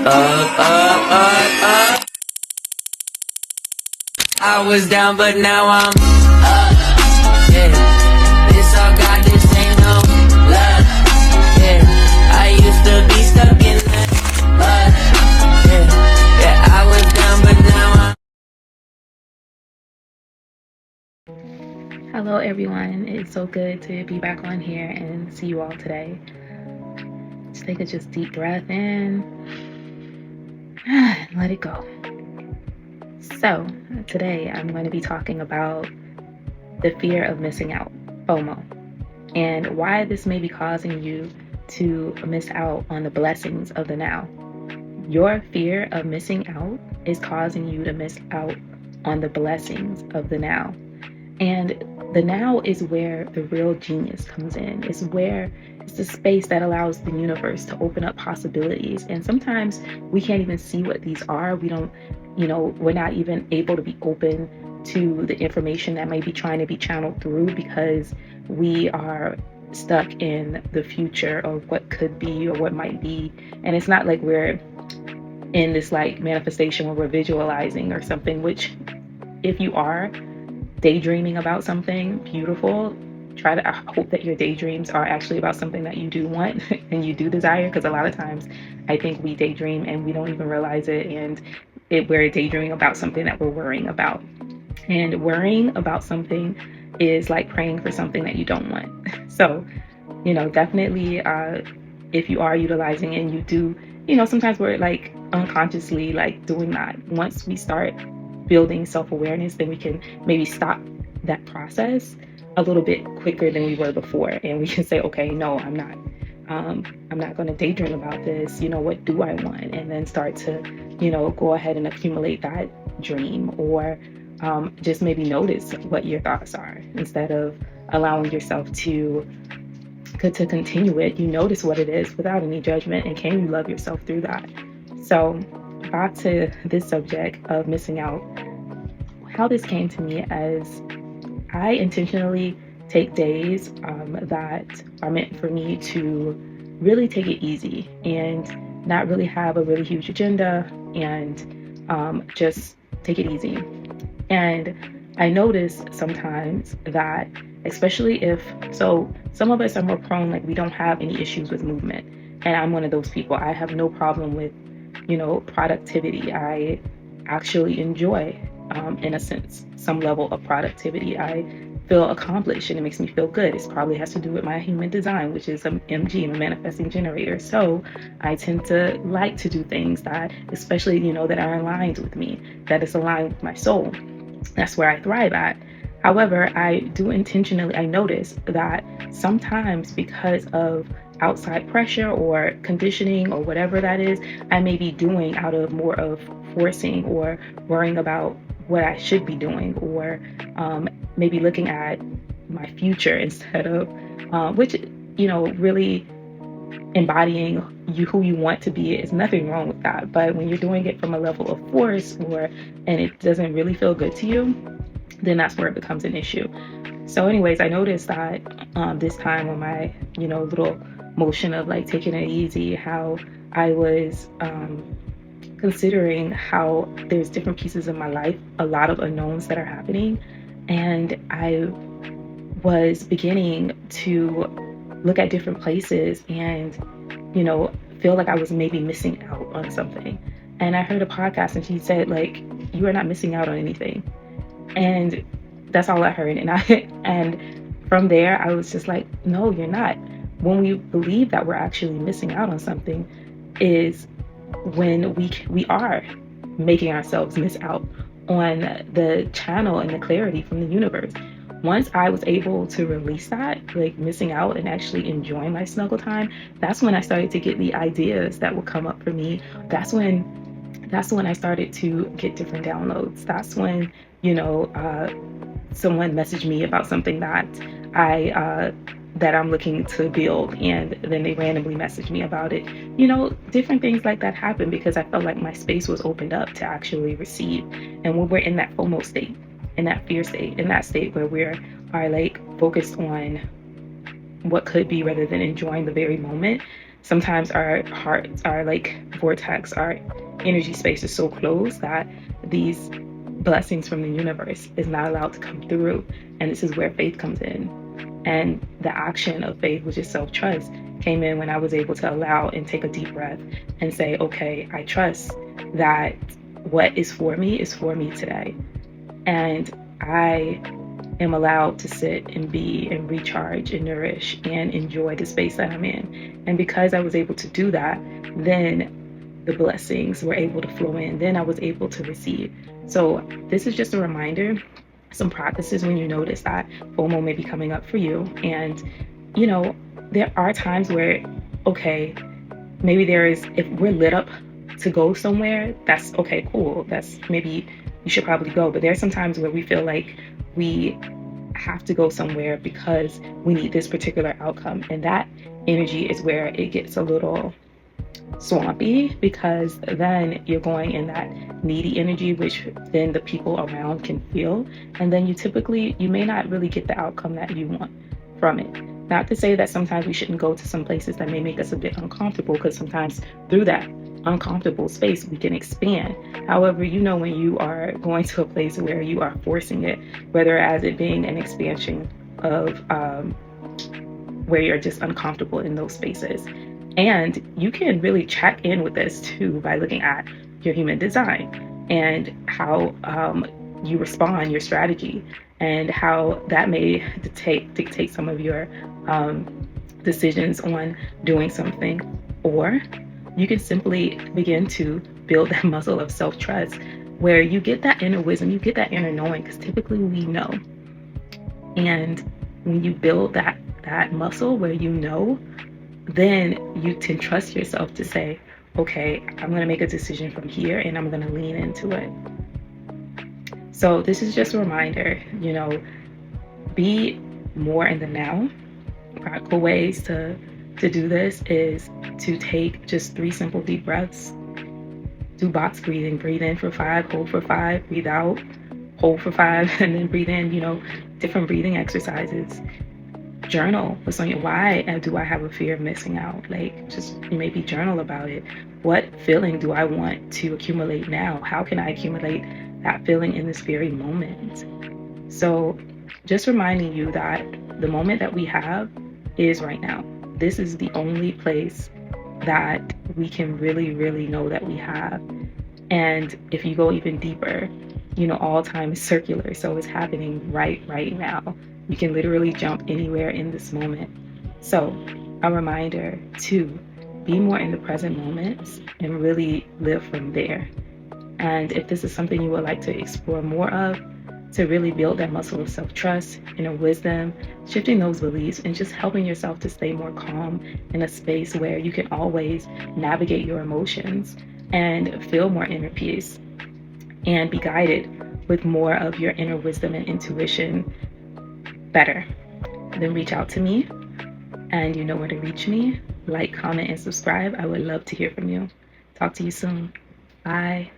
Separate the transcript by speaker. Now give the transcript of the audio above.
Speaker 1: Up. I was down, but now I'm up. Yeah, this all God, this ain't no love. Yeah, I used to be stuck in that mud. Yeah, I was down, but now I'm.
Speaker 2: Hello everyone, it's so good to be back on here and see you all today. Just take a deep breath in and let it go. So today I'm going to be talking about the fear of missing out, FOMO, and why this may be causing you to miss out on the blessings of the now. Your fear of missing out is causing you to miss out on the blessings of the now. And the now is where the real genius comes in. It's the space that allows the universe to open up possibilities. And sometimes we can't even see what these are. We're not even able to be open to the information that may be trying to be channeled through because we are stuck in the future of what could be or what might be. And it's not like we're in this like manifestation where we're visualizing or something, which if you are daydreaming about something beautiful, I hope that your daydreams are actually about something that you do want and you do desire, because a lot of times I think we daydream and we don't even realize it, and we're daydreaming about something that we're worrying about. And worrying about something is like praying for something that you don't want. So, definitely if you are utilizing and you do, sometimes we're like unconsciously like doing that. Once we start building self-awareness, then we can maybe stop that process a little bit quicker than we were before, and we can say, okay, no, I'm not going to daydream about this. What do I want? And then start to go ahead and accumulate that dream, or just maybe notice what your thoughts are instead of allowing yourself to continue it. You notice what it is without any judgment, and can you love yourself through that? So back to this subject of missing out, how this came to me as I intentionally take days that are meant for me to really take it easy and not really have a really huge agenda, and just take it easy. And I notice sometimes that, especially some of us are more prone, like we don't have any issues with movement. And I'm one of those people. I have no problem with productivity. I actually enjoy, in a sense, some level of productivity. I feel accomplished and it makes me feel good. It probably has to do with my human design, which is an MG, a manifesting generator. So I tend to like to do things that, especially, that are aligned with me, that is aligned with my soul. That's where I thrive at. However, I notice that sometimes because of outside pressure or conditioning or whatever that is, I may be doing out of more of forcing or worrying about what I should be doing, or maybe looking at my future instead of, which, really embodying who you want to be. Is nothing wrong with that. But when you're doing it from a level of force and it doesn't really feel good to you, then that's where it becomes an issue. So anyways, I noticed that this time on my, little motion of like taking it easy, how I was considering how there's different pieces of my life, a lot of unknowns that are happening. And I was beginning to look at different places and, feel like I was maybe missing out on something. And I heard a podcast and she said, like, you are not missing out on anything. And that's all I heard. And from there, I was just like, no, you're not. When we believe that we're actually missing out on something is when we are making ourselves miss out on the channel and the clarity from the universe. Once I was able to release that, like missing out, and actually enjoying my snuggle time, that's when I started to get the ideas that would come up for me. That's when I started to get different downloads. That's when, someone messaged me about something that I'm looking to build, and then they randomly messaged me about it. Different things like that happen because I felt like my space was opened up to actually receive. And when we're in that FOMO state, in that fear state, in that state where we are like focused on what could be rather than enjoying the very moment, sometimes our hearts are like vortex, our energy space is so close that these blessings from the universe is not allowed to come through. And this is where faith comes in. And the action of faith, which is self-trust, came in when I was able to allow and take a deep breath and say, okay, I trust that what is for me today. And I am allowed to sit and be and recharge and nourish and enjoy the space that I'm in. And because I was able to do that, then the blessings were able to flow in. Then I was able to receive. So this is just a reminder, some practices when you notice that FOMO may be coming up for you. And, you know, there are times where, okay, maybe there is, if we're lit up to go somewhere, that's okay, cool. That's maybe you should probably go. But there's some times where we feel like we have to go somewhere because we need this particular outcome. And that energy is where it gets a little swampy, because then you're going in that needy energy, which then the people around can feel. And then you may not really get the outcome that you want from it. Not to say that sometimes we shouldn't go to some places that may make us a bit uncomfortable, because sometimes through that uncomfortable space we can expand. However, you know, when you are going to a place where you are forcing it, whether as it being an expansion of where you're just uncomfortable in those spaces. And you can really check in with this too by looking at your human design and how you respond, your strategy, and how that may dictate some of your decisions on doing something. Or you can simply begin to build that muscle of self-trust, where you get that inner wisdom, you get that inner knowing, because typically we know. And when you build that muscle where you know, then you can trust yourself to say, okay, I'm going to make a decision from here and I'm going to lean into it. So this is just a reminder, you know, be more in the now. Practical ways to do this is to take just 3 simple deep breaths. Do box breathing. Breathe in for 5, hold for 5, breathe out, hold for 5, and then breathe in, you know, different breathing exercises. Journal. What's on your why do I have a fear of missing out? Like, just maybe journal about it. What feeling do I want to accumulate now? How can I accumulate that feeling in this very moment? So just reminding you that the moment that we have is right now. This is the only place that we can really, really know that we have. And if you go even deeper, you know, all time is circular. So it's happening right now. You can literally jump anywhere in this moment. So a reminder to be more in the present moments and really live from there. And if this is something you would like to explore more of, to really build that muscle of self-trust, inner wisdom, shifting those beliefs, and just helping yourself to stay more calm in a space where you can always navigate your emotions and feel more inner peace and be guided with more of your inner wisdom and intuition better, then reach out to me, and you know where to reach me. Like, comment, and subscribe. I would love to hear from you. Talk to you soon. Bye.